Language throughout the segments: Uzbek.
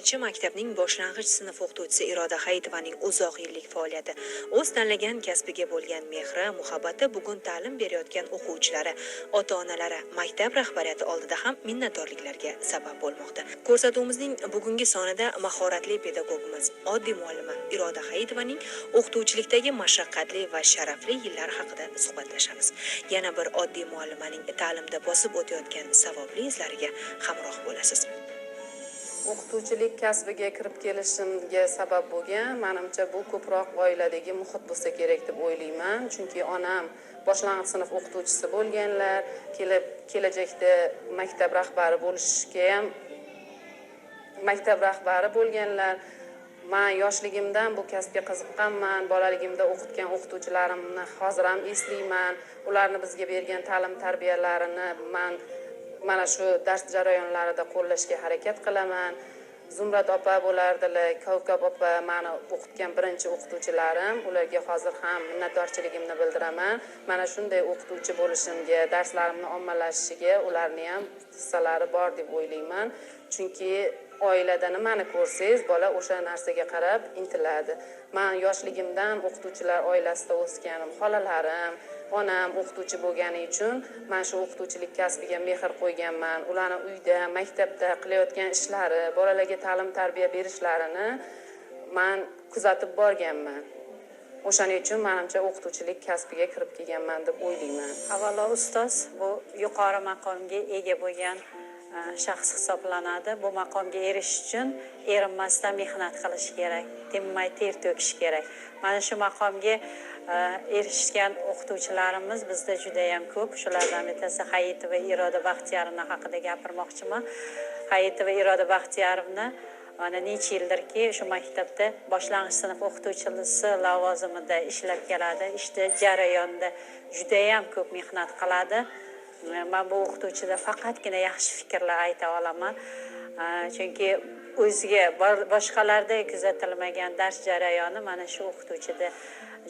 maktabning boshlang'ich sinf o'qituvchisi Iroda Hayitovaning uzoq yillik faoliyati, o'z tanlagan kasbiga bo'lgan mehri, muhabbati bugun ta'lim berayotgan o'quvchilari, ota-onalari, maktab rahbariyati oldida ham minnatdorliklarga sabab bo'lmoqda. Ko'rsatuvimizning bugungi sonida mahoratli pedagogimiz, oddiy muallima Iroda Hayitovaning o'qituvchilikdagi mashaqqatli va sharafli yillari haqida suhbatlashamiz. Yana bir oddiy muallimaning ta'limda bosib o'tayotgan savobli izlariga hamroh bo'lasiz. O'qituvchilik kasbiga kirib kelishimga sabab bo'lgan, menimcha bu ko'proq oiladagi muhit bo'lsa kerak deb o'ylayman. Chunki onam boshlang'ich sinf o'qituvchisi bo'lganlar, kelajakda maktab rahbari bo'lganlar. Men yoshligimdan bu kasbga qiziqqanman, bolaligimda o'qitgan o'qituvchilarimni hozir ham eslayman. Ularni bizga bergan ta'lim tarbiyalarini mana shu dars jarayonlarida qo'llashga harakat qilaman. Zumrad opa bo'lardilar, Kavkab opa meni o'qitgan birinchi o'qituvchilarim. Ularga hozir ham minnatdorchiligimni bildiraman. Mana shunday o'qituvchi bo'lishimga, darslarimni ommalashishiga ularning ham hissalari bor deb o'ylayman. Chunki oilada nimani ko'rsangiz, bola o'sha narsaga qarab intiladi. Men yoshligimdan o'qituvchilar oilasida o'sganim, xolalarim, onam o'qituvchi bo'lgani uchun men shu o'qituvchilik kasbiga mehr qo'yganman. Ularni uyda, maktabda qilayotgan ishlari, bolalarga ta'lim tarbiya berishlarini men kuzatib borganman. O'shaning uchun menimcha o'qituvchilik kasbiga kirib kelganman deb o'ylayman. Avvalo ustoz bu yuqori maqomga ega bo'lgan shaxs hisoblanadi. Bu maqomga erishish uchun erinmasdan mehnat qilish kerak, tinmay ter to'kish kerak. Mana shu maqomga erishgan o'qituvchilarimiz bizda juda ham ko'p. Shulardan bittasi Hayitova Iroda Baxtiyorovna haqida gapirmoqchiman. Hayitova Iroda Baxtiyorovna mana necha yildirki shu maktabda boshlang'ich sinf o'qituvchisi lavozimida ishlab keladi. Ishda jarayonda juda ham ko'p mehnat qiladi. Men bu o'qituvchida faqatgina yaxshi fikrlar ayta olaman. Chunki o'ziga boshqalarda kuzatilmagan dars jarayoni mana shu o'qituvchida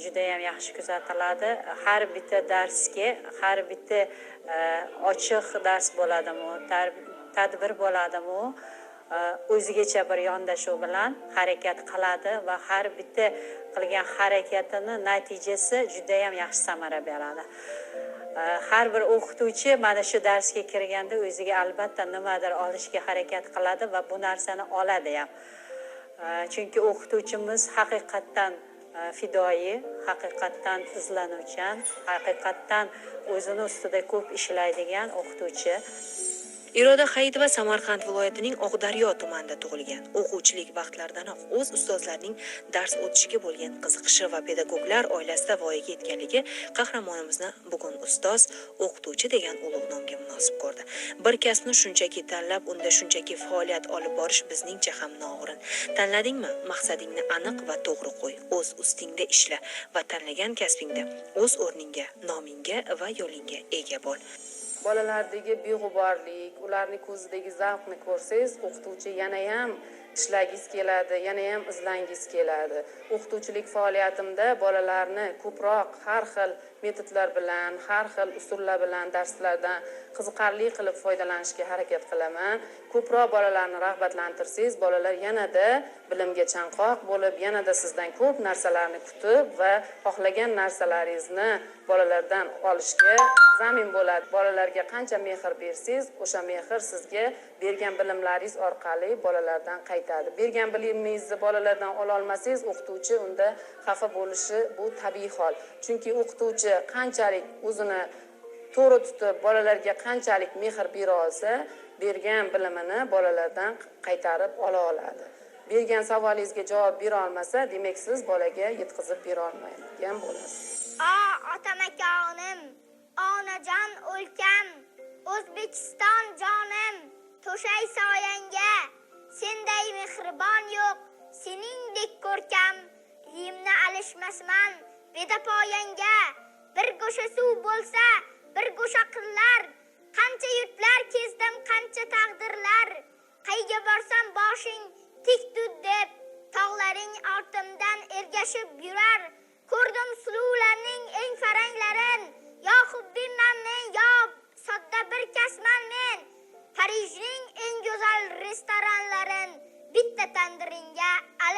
juda ham yaxshi kuzatiladi. Har bitta darsga, har bitta ochiq dars bo'ladimi, tadbir bo'ladimi, o'zigacha bir yondashuv bilan harakat qiladi va har bitta qilgan harakatini natijasi juda ham yaxshi samara beradi. Har bir o'qituvchi mana shu darsga kirganda o'ziga albatta nimadir olishga harakat qiladi va bu narsani oladi ham. Chunki o'qituvchimiz haqiqatdan fidoyi, haqiqatdan izlanuvchan, haqiqatdan o'zini ustida ko'p ishlaydigan o'qituvchi. Iroda Hayitova Samarqand viloyatining Oqdaryo tumanida tug'ilgan. O'quvchilik vaqtlaridanoq o'z ustozlarining dars o'tishiga bo'lgan qiziqishi va pedagoglar oilasida voyaga yetganligi qahramonimizni bugun ustoz, o'qituvchi degan ulug' nomga munosib ko'rdi. Bir kasbni shunchaki tanlab, unda shunchaki faoliyat olib borish bizningcha ham noo'rin. Tanladingmi? Maqsadingni aniq va to'g'ri qo'y. O'z ustingda ishla va tanlagan kasbingda o'z o'rningga, nomingga va yo'lingga ega bo'l. Bolalardagi beg'uborlik, ularning ko'zidagi zavqni ko'rsangiz, o'qituvchi yana ham ishlagingiz keladi, yana ham izlangiz keladi. O'qituvchilik faoliyatimda bolalarni ko'proq har xil metodlar bilan, har xil usullar bilan darslardan qiziqarli qilib foydalanishga harakat qilaman. Ko'proq bolalarni rag'batlantirsangiz, bolalar yanada bilimga chanqoq bo'lib, yanada sizdan ko'p narsalarni kutib va xohlagan narsalaringizni bolalardan olishga zamin bo'ladi. Bolalarga qancha mehr bersangiz, o'sha mehr sizga bergan bilimlaringiz orqali bolalardan qaytadi. Bergan bilimingizni bolalardan ola olmasangiz, o'qituvchi unda xafa bo'lishi bu tabiiy hol. Chunki o'qituvchi qanchalik o'zini to'g'ri tutib, bolalarga qanchalik mehr bera olsa, bergan bilimini bolalardan qaytarib ola oladi. Bergan savolingizga javob bera olmasa, demak siz bolaga yetkazib bera olmaydigan bo'lasiz. Otamakaonim, onajon o'lkam, O'zbekiston jonim, to'shay soyangga, senday mehribon yo'q, seningdek ko'rkam, yemni alishmasman, bedapoyanga, bir go'sha suv bo'lsa, bir go'sha qillar, qancha yurtlar kezdim, qancha taqdirlar, qayga borsam boshing tik tut deb, tog'laring ortimdan ergashib yurar, ko'rdim suluvlarning eng faranglarin, yo xubbimman men, yo sodda bir kasman men, Parijning eng go'zal restoranlarin, bitta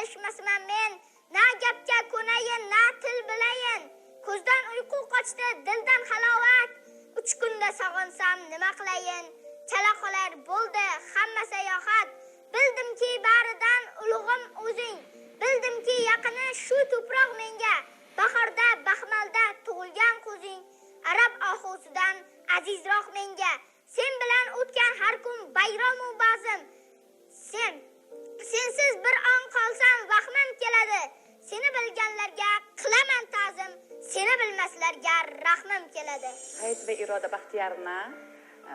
eshitmasman men. Na gapga ko'nayin, na til bilayin. Ko'zdan uyqu qochdi, dildan halovat. 3 kunda sog'insam nima qilayin? Chala qolar bo'ldi hamma sayohat. Bildimki baridan ulug'im o'zing. Bildimki yaqini shu tuproq menga. Bahorda, baxmalda tug'ilgan qo'zing. Arab ohusidan azizroq menga. Sen bilan o'tgan har kun bayram u bazm. Sensiz bir on qolsam vahmim keladi. Seni bilganlarga qilaman ta'zim. Seni bilmaslarga rahmim keladi. Hayit va Iroda Baxtiyorni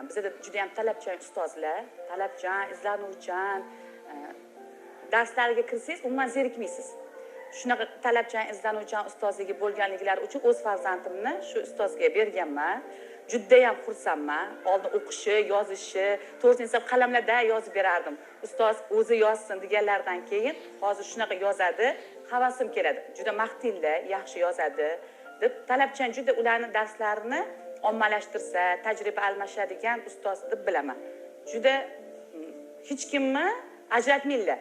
bizda juda ham talabchan ustozlar, talabchan, izlanuvchan, darslariga kirsangiz umuman zerikmaysiz. Shunaqa talabchan, izlanuvchan ustozligi bo'lganliklari uchun o'z farzandimni shu ustozga berganman. Juda ham xursandman. Oldin o'qishi, yozishi, to'g'risini aytsam qalamlarda yozib berardim. Ustoz o'zi yozsin deganlardan keyin hozir shunaqa yozadi, havasim keladi. Juda maqtillar, yaxshi yozadi deb talabchan juda ularni darslarini ommalashtirsa, tajriba almashadigan ustoz deb bilaman. Juda hech kimni ajratmaylar.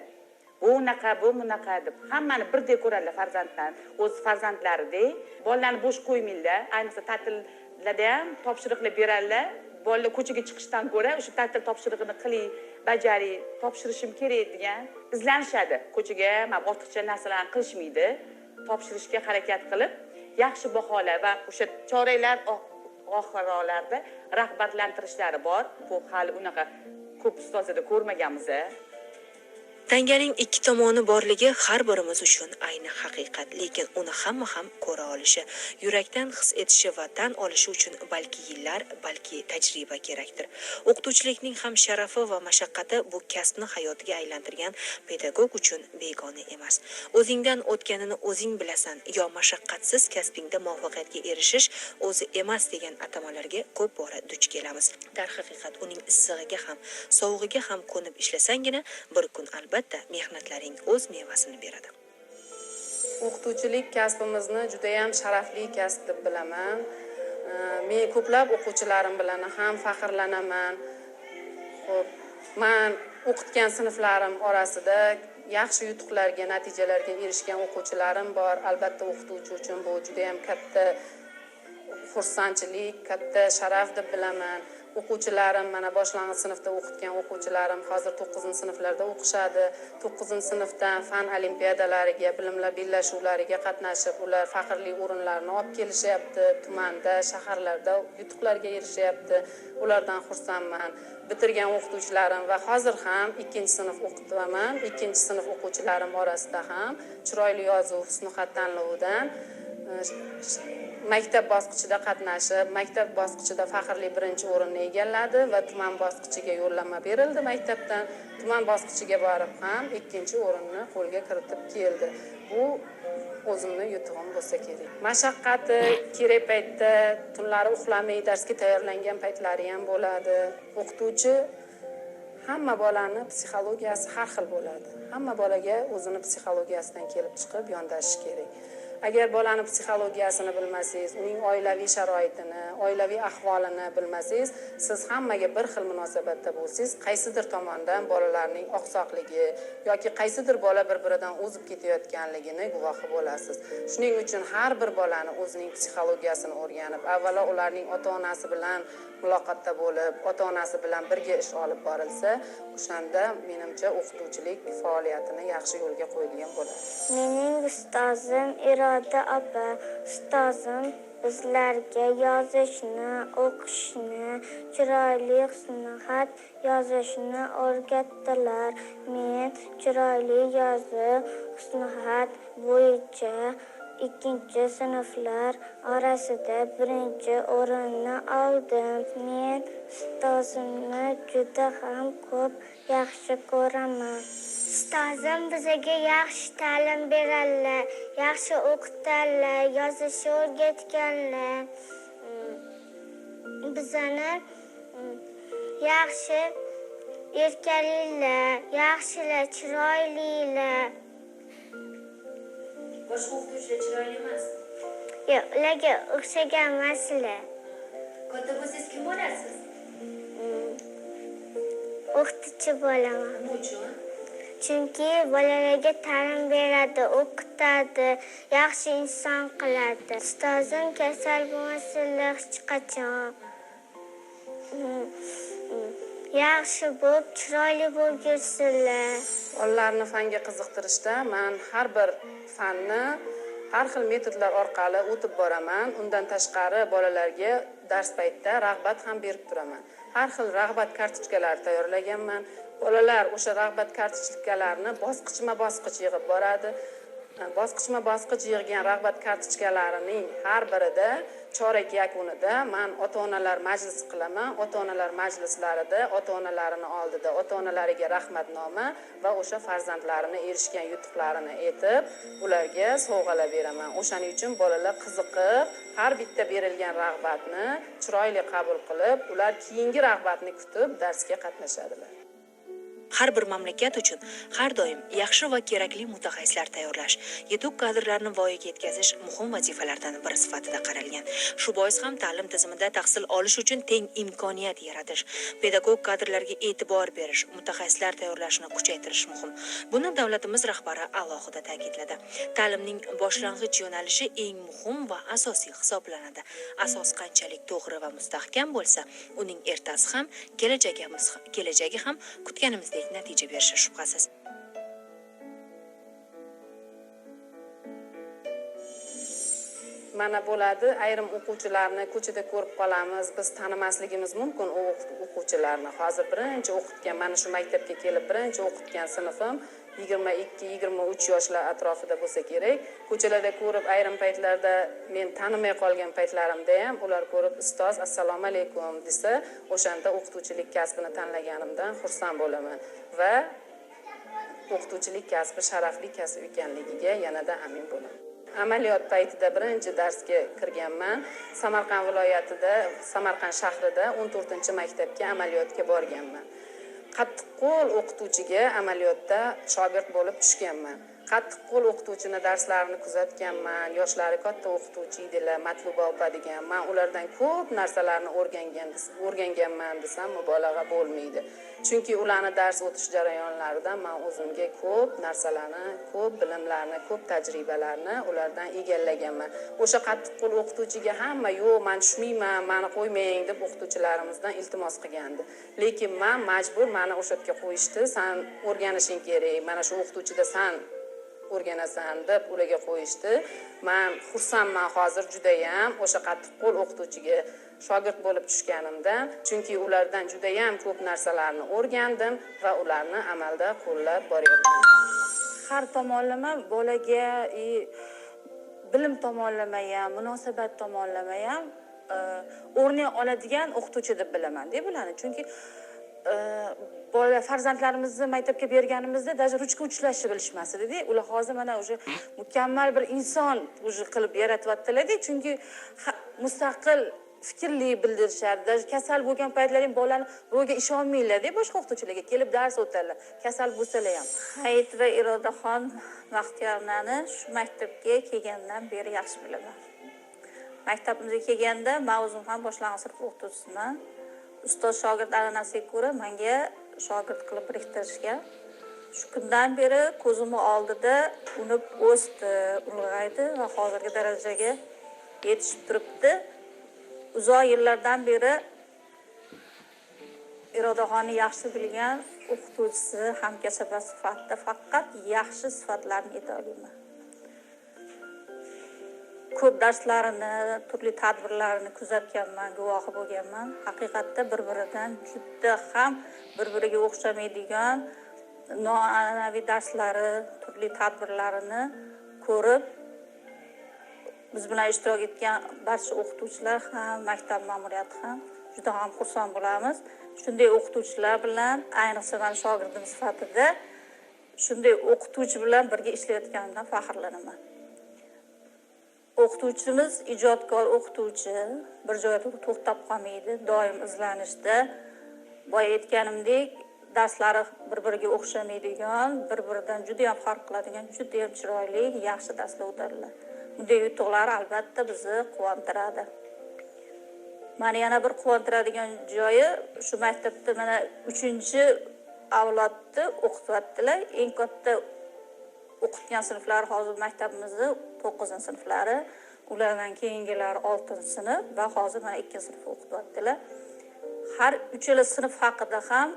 Bu unaqa, bu bunaqa deb hammani birdek ko'radilar farzandlarni, o'z farzandlaridek. Bolalarni bo'sh qo'ymaylar. Ayniqsa ta'tillarda ham topshiriqlar beradilar. Bolalar ko'chaga chiqishdan ko'ra o'sha ta'til topshirig'ini qiling, bajaring, topshirishim kerak degan izlanishadi. Ko'chaga ham ortiqcha narsalarni qilishmaydi. Topshirishga harakat qilib, yaxshi baholar va o'sha choraklar oxirroqlarda rag'batlantirishlari bor. Bu hali unaqa ko'p ustozlarda ko'rmaganmiz. Tanganing ikki tomoni borligi har birimiz uchun ayni haqiqat, lekin uni hamma ham ko'ra olishi, yurakdan his etishi va tan olishi uchun balki yillar, balki tajriba kerakdir. O'qituvchilikning ham sharafi va mashaqqati bu kasbni hayotiga aylantirgan pedagog uchun begona emas. O'zingdan o'tganini o'zing bilasan, yo mashaqqatsiz kasbingda muvaffaqiyatga erishish o'zi emas degan atamalarga ko'p bora duch kelamiz. Darhaqiqat uning issig'iga ham, sovug'iga ham ko'nib ishlasangina bir kun albatta mehnatlaring o'z mevasini beradi. O'qituvchilik kasbimizni juda ham sharafli kasb deb bilaman. Men ko'plab o'quvchilarim bilan ham faxrlanaman. Xo'p, men o'qitgan sinflarim orasida yaxshi yutuqlarga, natijalarga erishgan o'quvchilarim bor. Albatta o'qituvchi uchun bu juda ham katta xursandchilik, katta sharaf deb bilaman. O'quvchilarim, mana boshlang'ich sinfda o'qitgan o'quvchilarim hozir 9-sinflarda o'qishadi. 9-sinfdan fan olimpiadalariga, bilimlar bellashuvlariga qatnashib, ular faxrli o'rinlarni olib kelishyapti. Tumanda, shaharlarda yutuqlarga erishyapti. Ulardan xursandman. Bitirgan o'qituvchilarim va hozir ham 2-sinf o'qitaman. 2-sinf o'quvchilarim orasida ham chiroyli yozuv husnixat tanlovidan maktab bosqichida qatnashib, maktab bosqichida faxrli birinchi o'rinni egalladi va tuman bosqichiga yo'llanma berildi maktabdan. Tuman bosqichiga borib ham 2-o'rinni qo'lga kiritib keldi. Bu o'zimni yutug'im bo'lsa kerak. Mashaqqati kerak paytda tunlari uxlamay darsga tayyorlangan paytlari ham bo'ladi. O'qituvchi hamma bolani psixologiyasi har xil bo'ladi. Hamma bolaga o'zini psixologiyasidan kelib chiqib yondashish kerak. Agar bolani psixologiyasini bilmasangiz, uning oilaviy sharoitini, oilaviy ahvolini bilmasangiz, siz hammaga bir xil munosabatda bo'lsangiz, qaysidir tomondan bolalarning oqsoqligi yoki qaysidir bola bir-biridan o'zib ketayotganligini guvohi bo'lasiz. Shuning uchun har bir bolani o'zining psixologiyasini o'rganib, avvalo ularning ota-onasi bilan muloqotda bo'lib, ota-onasi bilan birga ish olib borilsa, o'shanda menimcha o'qituvchilik faoliyatini yaxshi yo'lga qo'yilgan bo'ladi. Mening ustozim Iroda opa, ustozim bizlarga yozishni, o'qishni, chiroyli husnixat yozishni o'rgatdilar. Men chiroyli yozib, husnixat bo'yicha 2-sinflar orasida 1-o'rinni oldim. Men ustozimni juda ham ko'p yaxshi ko'raman. Ustozim bizga yaxshi ta'lim beradilar, yaxshi o'qitadilar, yozishni o'rgatganlar. Bizani yaxshi erkalilar, yaxshilar, chiroylilar. Boshqa o'qituvchilar chiroyli emas. Yo'q, ularga o'xshagan emaslar. Katta bo'lsangiz kim bo'lasiz? O'qituvchi bo'laman. Nima uchun? Chunki bolalarga ta'lim beradi, o'qitadi, yaxshi inson qiladi. Ustozim kasal bo'lmasinlar hech qachon. Yaxshi bo'lib, chiroyli bo'lib yursinlar. Bolalarni fanga qiziqtirishda men har bir fanni har xil metodlar orqali o'tib boraman. Undan tashqari bolalarga dars paytida rag'bat ham berib turaman. Har xil rag'bat kartochkalari tayyorlaganman. Bolalar o'sha rag'bat kartochkalarini bosqichma-bosqich yig'ib boradi. Bosqichma-bosqich yig'gan rag'bat kartochkalarining har birida chorak yakunida men ota-onalar majlisi qilaman. Ota-onalar majlislarida ota-onalarini oldida ota-onalariga rahmatnoma va o'sha farzandlarini erishgan yutuqlarini aytib, ularga sovg'alar beraman. O'shaning uchun bolalar qiziqib, har bitta berilgan rag'batni chiroyli qabul qilib, ular keyingi rag'batni kutib darsga qatnashadilar. Har bir mamlakat uchun har doim yaxshi va kerakli mutaxassislar tayyorlash, yetuk kadrlarni voyaga yetkazish muhim vazifalardan biri sifatida qaralgan. Shu bois ham ta'lim tizimida tahsil olish uchun teng imkoniyat yaratish, pedagog kadrlarga e'tibor berish, mutaxassislar tayyorlashni kuchaytirish muhim. Buni davlatimiz rahbari alohida ta'kidladi. Ta'limning boshlang'ich yo'nalishi eng muhim va asosiy hisoblanadi. Asos qanchalik to'g'ri va mustahkam bo'lsa, uning ertasi ham, kelajagi ham kutganimizdek natija berishi shubhasiz. Mana bo'ladi, ayrim o'quvchilarni ko'chada ko'rib qolamiz, biz tanimasligimiz mumkin u o'quvchilarni. Hozir birinchi o'qitgan, mana shu maktabga kelib birinchi o'qitgan sinfim 22-23 yoshlar atrofida bo'lsa kerak. Ko'chalarda ko'rib ayrim paytlarda men tanimay qolgan paytlarimda ham ular ko'rib ustoz assalomu alaykum desa, o'shanda o'qituvchilik kasbini tanlaganimdan xursand bo'laman va o'qituvchilik kasbi sharafli kasb ekanligiga yanada amin bo'laman. Amaliyot paytida birinchi darsga kirganman. Samarqand viloyatida, Samarqand shahrida 14-maktabga amaliyotga borganman. Qattiqqo'l o'qituvchiga amaliyotda shogird bo'lib tushganman. Qattiqqo'l o'qituvchini darslarini kuzatganman. Yoshlari katta o'qituvchi edilar, Matluba opa degan. Men ulardan ko'p narsalarni o'rganganman desam mubolag'a bo'lmaydi. Chunki ularning dars o'tish jarayonlarida men o'zimga ko'p narsalarni, ko'p bilimlarni, ko'p tajribalarni ulardan egallaganman. O'sha qattiqqo'l o'qituvchiga hamma yo'q, men tushmayman, meni qo'ymang deb o'qituvchilarimizdan iltimos qilgandi. Lekin men majbur meni o'sha yerga qo'yishdi. Sen o'rganishing kerak. Mana shu o'qituvchida sen o'rganasan deb ularga qo'yishdi. Men xursandman hozir juda ham o'sha qattiqqo'l o'qituvchiga shogird bo'lib tushganimdan, chunki ulardan juda ham ko'p narsalarni o'rgandim va ularni amalda qo'llab boryapman. Har tomonlama bolaga bilim tomonlama ham, munosabat tomonlama ham o'rnak oladigan o'qituvchi deb bilaman-da bularni. Chunki bola farzandlarimizni maktabga berganimizda даже ruchka uchlashni bilishmas edi. Ular hozir mana o'sha mukammal bir inson qilib yaratyaptilar-da. Chunki mustaqil fikrli bildirishadi. Даже kasal bo'lgan paytlaring bolalarni ro'yga ishonmaylar-da, boshqa o'qituvchilarga kelib dars o'tadilar. Kasal bo'lsalar ham. Hayit va Irodaxon Maxtiyornani shu maktabga kelgandan beri yaxshi bilaman. Maktabimizga kelganda men o'zim ham boshlang'ich sinf o'qituvchisiman. Ustoz shogird alanasiga ko'ra menga shogird qilib biriktirishgan. Shu kundan beri ko'zimni oldida unib o'sdi, ulg'aydi va hozirgi darajaga yetishib turibdi. Uzoq yillardan beri Irodaxonni yaxshi bilgan o'qituvchisi, hamkasaba sifatida faqat yaxshi sifatlarni ayta olaman. Ko'p darslarini, turli tadbirlarini kuzatganman, guvohi bo'lganman. Haqiqatda bir-biridan juda ham bir-biriga o'xshamaydigan noan'anaviy darslari, turli tadbirlarini ko'rib, biz bilan ishtirok etgan barcha o'qituvchilar ham, maktab ma'muriyati ham juda ham xursand bo'lamiz. Shunday o'qituvchilar bilan, ayniqsa men shogirdim sifatida shunday o'qituvchi bilan birga ishlayotganimdan faxrlanaman. O'qituvchimiz ijodkor o'qituvchi, bir joyda to'xtab qolmaydi, doim izlanishda. Boya aytganimdek, darslari bir-biriga o'xshamaydigan, bir-biridan juda ham farq qiladigan, juda ham chiroyli, yaxshi darslar o'tadilar. Bunday yutuqlar albatta bizni quvontiradi. Meni yana bir quvontiradigan joyi, shu maktabda mana 3-chi avlodni o'qityaptilar. Eng katta o'qitgan sinflari hozir maktabimizni 9-sinflari, ulardan keyingilari 6-sinf va hozir mana 2-sinf o'qityaptilar. Har uchala sinf haqida ham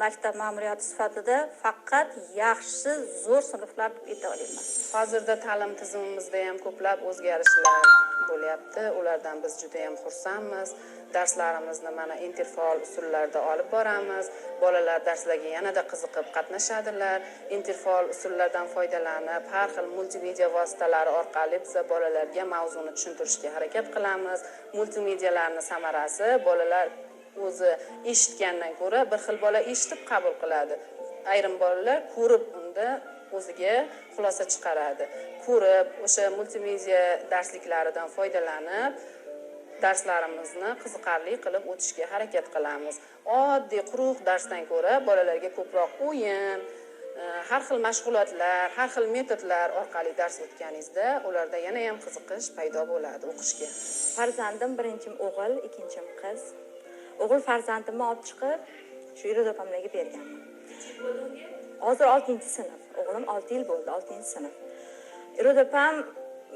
maktab ma'muriyati sifatida faqat yaxshi, zo'r sinflar deb ayta olaman. Hozirda ta'lim tizimimizda ham ko'plab o'zgarishlar bo'lyapti. Ulardan biz juda ham xursandmiz. Darslarimizni mana interfaol usullarda olib boramiz. Bolalar darslarga yanada qiziqib qatnashadilar. Interfaol usullardan foydalanib, har xil multimedia vositalari orqali biz bolalarga mavzuni tushuntirishga harakat qilamiz. Multimedialarning samarasi bolalar o'zi eshitgandan ko'ra bir xil bola eshitib qabul qiladi. Ayrim bolalar ko'rib unda o'ziga xulosa chiqaradi. Ko'rib, o'sha multimedia darsliklaridan foydalanib, darslarimizni qiziqarli qilib o'tishga harakat qilamiz. Oddiy quruq darsdan ko'ra bolalarga ko'proq o'yin, har xil mashg'ulotlar, har xil metodlar orqali dars o'tganingizda ularda yana ham qiziqish paydo bo'ladi o'qishga. Farzandim birinchim o'g'il, ikkinchim qiz. O'g'il farzandimni olib chiqib, shu Iroda opamlarga berganman. Hozir 6-sinf. O'g'lim 6 yil bo'ldi, 6-sinf. Iroda opam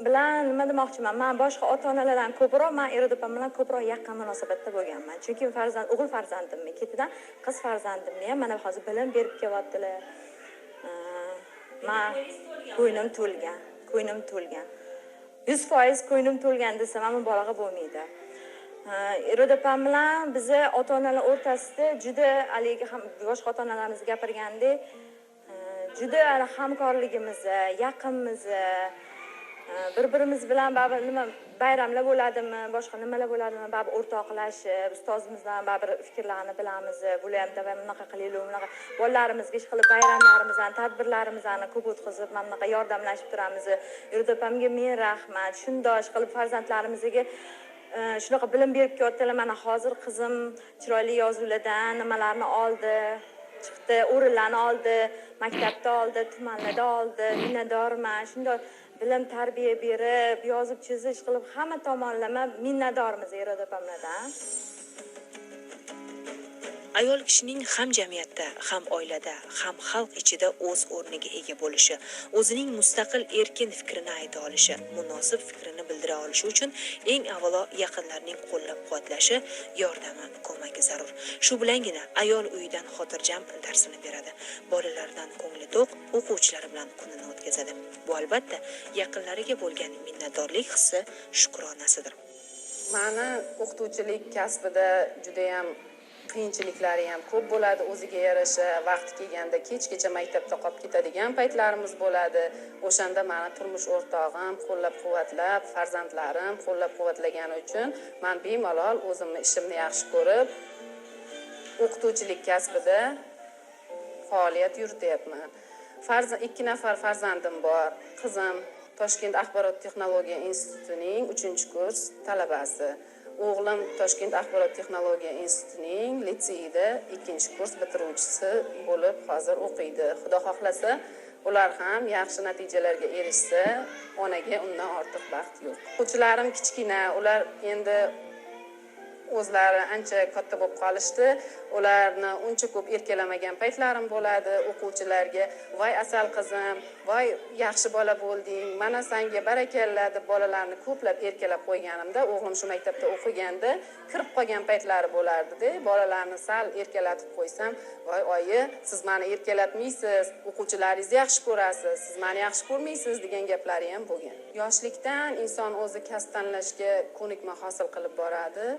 bilan nima demoqchiman? Men boshqa ota-onalardan ko'proq, men Iroda opam bilan ko'proq yaqin munosabatda bo'lganman. Chunki o'g'il farzandimni ketidan qiz farzandimni ham mana hozir bilim berib kelyaptilar. Men ko'nglim to'lgan. 100% ko'nglim to'lgan desam ham mubolag'a bo'lmaydi. Iroda opam bilan bizni ota-onalar o'rtasida juda haligi ham boshqa ota-onalarimiz gapirgandek, juda hamkorligimiz, yaqinmiz, bir-birimiz bilan baribir nima bayramlar bo'ladimi, boshqa nimalar bo'ladimi, baribir o'rtoqlashib, ustozimizdan baribir fikrlarni bilamiz. Bular ham davay bunaqa qilaylik, bunaqa bolalarimizga ish qilib bayramlarimizni, tadbirlarimizni ko'p o'tkazib, mana bunaqa yordamlashib turamiz. Iroda opamga men rahmat, shundoq qilib farzandlarimizga shunaqa bilim berib kelyaptilar. Mana hozir qizim chiroyli yozuvlardan nimalarni oldi, chiqdi, o'rinlarni oldi, maktabda oldi, tumanlarda oldi. Minnatdorman. Shunday bilim tarbiya berib, yozib chizish qilib hamma tomonlama minnatdormiz Iroda opamlardan. Ayol kishining ham jamiyatda, ham oilada, ham xalq ichida o'z o'rniga ega bo'lishi, o'zining mustaqil erkin fikrini ayta olishi, munosib fikrini bildira olishi uchun eng avvalo yaqinlarning qo'llab-quvvatlashi, yordami, ko'magi zarur. Shu bilangina ayol uyidan xotirjam darsini beradi. Bolalardan ko'ngli to'q, o'quvchilari bilan kunini o'tkazadi. Bu albatta yaqinlariga bo'lgan minnatdorlik hissi, shukronasidir. Mani o'qituvchilik kasbida juda ham qiyinchiliklari ham ko'p bo'ladi. O'ziga yarasha vaqti kelganda kechgacha maktabda qolib ketadigan paytlarimiz bo'ladi. O'shanda meni turmush o'rtog'im qo'llab-quvvatlab, farzandlarim qo'llab-quvvatlagani uchun men bemalol o'zimni ishimni yaxshi ko'rib, o'qituvchilik kasbida faoliyat yurityapman. 2 nafar farzandim bor. Qizim Toshkent axborot texnologiya institutining 3-kurs talabasi. O'g'lim Toshkent axborot texnologiya institutining litseyida 2-kurs bitiruvchisi bo'lib hozir o'qiydi. Xudo xohlasa, ular ham yaxshi natijalarga erishsa, onaga undan ortiq baxt yo'q. O'quvchilarim kichkina, ular endi o'zlari ancha katta bo'lib qolishdi. Ularni uncha ko'p erkalamagan paytlarim bo'ladi. O'quvchilarga voy asal qizim, voy yaxshi bola bo'lding, mana senga barakalla deb bolalarni ko'plab erkalab qo'yganimda, o'g'lim shu maktabda o'qiganda kirib qolgan paytlari bo'lardi-da. Bolalarni sal erkalatib qo'ysam, voy oyi, siz meni erkalatmaysiz, o'quvchilaringizni yaxshi ko'rasiz, siz meni yaxshi ko'rmaysiz degan gaplari ham bo'lgan. Yoshlikdan inson o'zi kasb tanlashga ko'nikma hosil qilib boradi.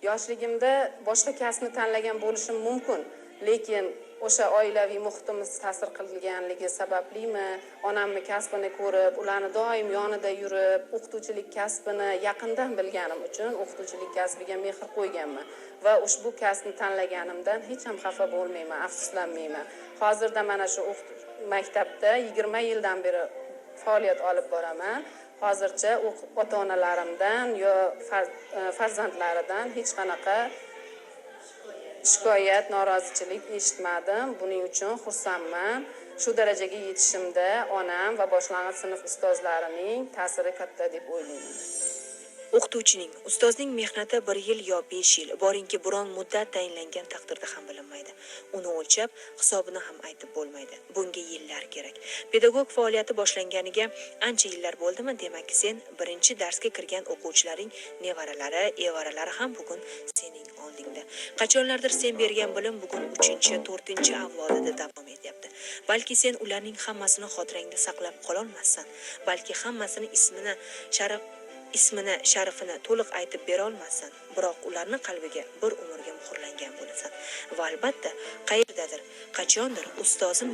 Yoshligimda boshqa kasbni tanlagan bo'lishim mumkin, lekin o'sha oilaviy muhitimiz ta'sir qilganligi sabablimi, onamni kasbini ko'rib, ularni doim yonida yurib, o'qituvchilik kasbini yaqindan bilganim uchun o'qituvchilik kasbiga mehr qo'yganman va ushbu kasbni tanlaganimdan hech ham xafa bo'lmayman, afsuslanmayman. Hozirda mana shu maktabda 20 yildan beri faoliyat olib boraman. Hozircha ota-onalarimdan yo farzandlaridan hech qanaqa shikoyat, norozichilik eshitmadim. Buning uchun xursandman. Shu darajaga yetishimda onam va boshlang'ich sinf ustozlarining ta'siri katta deb o'ylayman. O'qituvchining, ustozning mehnati 1 yil yo 5 yil, boringki biron muddat tayinlangan taqdirda ham bilinmaydi. Uni o'lchab, hisobini ham aytib bo'lmaydi. Bunga yillar kerak. Pedagog faoliyati boshlanganiga ancha yillar bo'ldimi? Demak, sen birinchi darsga kirgan o'quvchilaring nevaralari, evaralari ham bugun sening oldingda. Qachonlardir sen bergan bilim bugun 3-4 avlodida davom etyapti. Balki sen ularning hammasini xotirangda saqlab qololmassan, balki hammasini ismini, sharifini to'liq aytib bera olmassan, biroq ularning qalbiga bir umrga muhrlangan bo'lasan. Va albatta, qayerdadir, qachondir ustozim